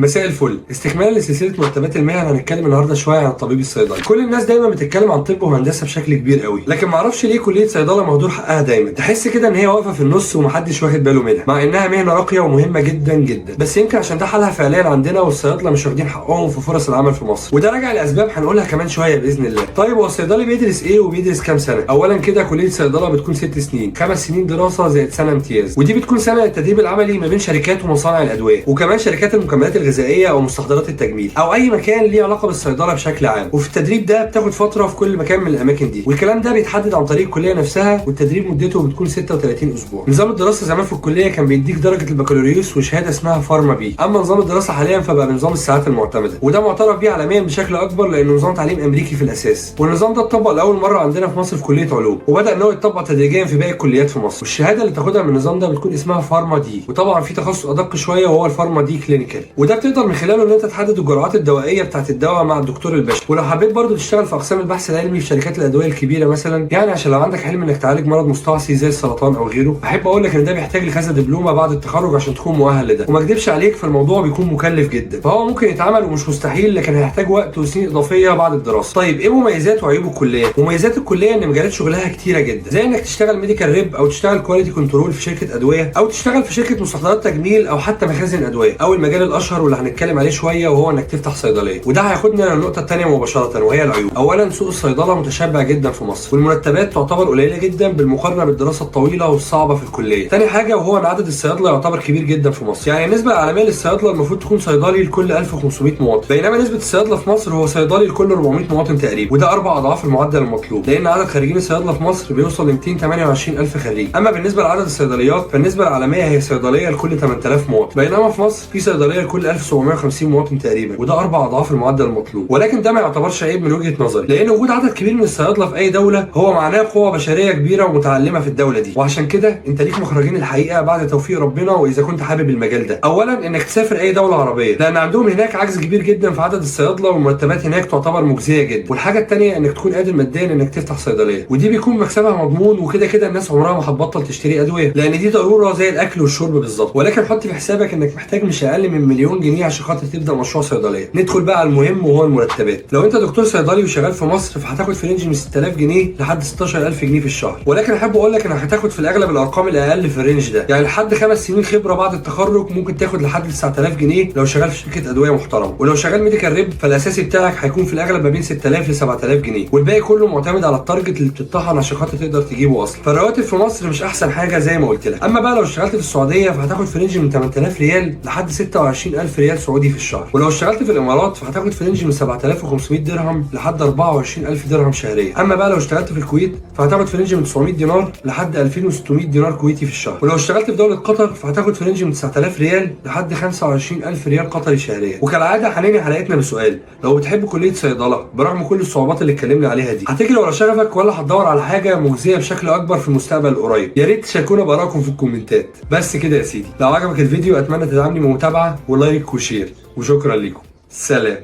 مساء الفل. استكمالا لسلسله مرتبات المهن هنتكلم النهارده شويه عن الطبيب الصيدلي. كل الناس دايما بتتكلم عن طب وهندسه بشكل كبير قوي، لكن معرفش ليه كليه صيدله مهدور حقها دايما. تحس كده ان هي واقفه في النص ومحدش واخد باله منها، مع انها مهنه راقيه ومهمه جدا جدا، بس يمكن عشان ده حالها فعليا عندنا والصيادله مش واخدين حقهم في فرص العمل في مصر، وده راجع لاسباب هنقولها كمان شويه باذن الله. طيب هو الصيدلي بيدرس ايه وبيدرس كام سنه؟ اولا كده كليه صيدله بتكون 6 سنين، 5 سنين دراسه زائد سنه امتياز، ودي بتكون سنه التدريب العملي ما بين شركات ومصانع الادويه، وكمان شركات المكملات الغذائيه او مستحضرات التجميل، او اي مكان ليه علاقه بالصيدله بشكل عام. وفي التدريب ده بتاخد فتره في كل مكان من الاماكن دي، والكلام ده بيتحدد عن طريق الكليه نفسها، والتدريب مدته بتكون 36 اسبوع. نظام الدراسه زمان في الكليه كان بيديك درجه البكالوريوس وشهاده اسمها فارما بي، اما نظام الدراسه حاليا فبقى بنظام الساعات المعتمده، وده معترف بيه عالميا بشكل اكبر لانه نظام تعليم امريكي في الاساس. والنظام ده اتطبق لاول مره عندنا في مصر في كليه علوم، وبدا ان هو يتطبق تدريجيا في باقي الكليات في مصر. والشهاده اللي تاخدها من النظام ده بتكون اسمها فارما دي، وطبعا في تخصص ادق شويه وهو الفارما دي كلينيكال، وده بتقدر من خلاله ان انت تحدد الجرعات الدوائيه بتاعت الدواء مع الدكتور البشري. ولو حبيت برضه تشتغل في اقسام البحث العلمي في شركات الادويه الكبيره مثلا، يعني عشان لو عندك حلم انك تعالج مرض مستعصي زي السرطان او غيره، احب اقول لك ان ده بيحتاج لكذا دبلومه بعد التخرج عشان تكون مؤهل لده. وما اكدبش عليك فالموضوع بيكون مكلف جدا، فهو ممكن يتعمل ومش مستحيل، لكن هيحتاج وقت وسنين اضافيه بعد الدراسه. طيب ايه مميزات وعيوب الكليه؟ مميزات الكليه ان مجالات شغلها كتيره جدا، زي انك تشتغل ميديكال ريب، او تشتغل كواليتي كنترول في شركه ادويه، او تشتغل في شركه مستحضرات تجميل، او حتى مخازن ادويه، او المجال الاشهر واللي هنتكلم عليه شويه وهو انك تفتح صيدليه. وده هياخدنا للنقطه الثانيه مباشره وهي العيوب. اولا سوق الصيدله متشبع جدا في مصر، والمرتبات تعتبر قليله جدا بالمقارنه بالدراسه الطويله والصعبه في الكليه. ثاني حاجه وهو ان عدد الصيادله يعتبر كبير جدا في مصر، يعني النسبه العالميه للصيادله المفروض تكون صيدلي لكل 1500 مواطن، بينما نسبه الصيادله في مصر هو صيدلي لكل 400 مواطن تقريبا، وده 4 اضعاف المعدل المطلوب، لان عدد خريجين الصيادله في مصر بيوصل ل 228000 خريج. اما بالنسبه لعدد الصيدليات فالنسبه العالميه هي صيدليه لكل 8000 مواطن، بينما في مصر في صيدليه لكل 1750 مواطن تقريبا، وده 4 اضعاف المعدل المطلوب. ولكن ده ما يعتبرش عيب من وجهه نظري، لان وجود عدد كبير من الصيادله في اي دوله هو معناه قوه بشريه كبيره ومتعلمه في الدوله دي، وعشان كده انت ليك مخرجين الحقيقه بعد توفيق ربنا واذا كنت حابب المجال ده. اولا انك تسافر اي دوله عربيه، لان عندهم هناك عجز كبير جدا في عدد الصيادله والمرتبات هناك تعتبر مجزيه جدا. والحاجه الثانيه انك تكون قادر ماديا انك تفتح صيدليه، ودي بيكون مكسبها مضمون، وكده كده الناس عمرها ما هتبطل تشتري ادويه، لان دي ضروره زي الاكل والشرب بالظبط. ولكن حط في حسابك انك محتاج مش اقل من مليون جنيه عشان خاطر تبدا مشروع صيدليه. ندخل بقى على المهم وهو المرتبات. لو انت دكتور صيدلي وشغال في مصر فهتاخد في رينج من 6000 جنيه لحد 16000 جنيه في الشهر، ولكن احب اقول لك انك هتاخد في الاغلب الارقام الاقل في الرينج ده، يعني لحد 5 سنين خبره بعد التخرج ممكن تاخد لحد 9000 جنيه لو شغال في شركه ادويه محترمه. ولو شغال ميديكال ريب فالاساسي بتاعك هيكون في الاغلب ما بين 6000 ل 7000 جنيه، والباقي كله معتمد على التارجت اللي بتطحن عشان خاطر تقدر تجيبه اصلا. فالرواتب في مصر مش احسن حاجه زي ما قلت لك. اما بقى لو اشتغلت في السعوديه فهتاخد في رينج من 8000 ريال لحد 26000 ريال سعودي في الشهر، ولو اشتغلت في الامارات فهتاخد في رينج من 7500 درهم لحد 24000 درهم شهريا. اما بقى لو اشتغلت في الكويت فهتاخد في رينج من 900 دينار لحد 2600 دينار كويتي في الشهر، ولو اشتغلت في دوله قطر فهتاخد في رينج من 9000 ريال لحد 25000 ريال قطري شهريا. وكالعاده هننهي حلقتنا بسؤال: لو بتحب كليه صيدله برغم كل الصعوبات اللي اتكلمنا عليها دي، هتجري ورا شغفك ولا هتدور على حاجه مجزيه بشكل اكبر في المستقبل القريب؟ يا ريت تشاركونا بارائكم في الكومنتات. بس كده يا سيدي، لو عجبك الفيديو اتمنى تدعمني بمتابعه ولايك وشير، وشكرا لكم. سلام.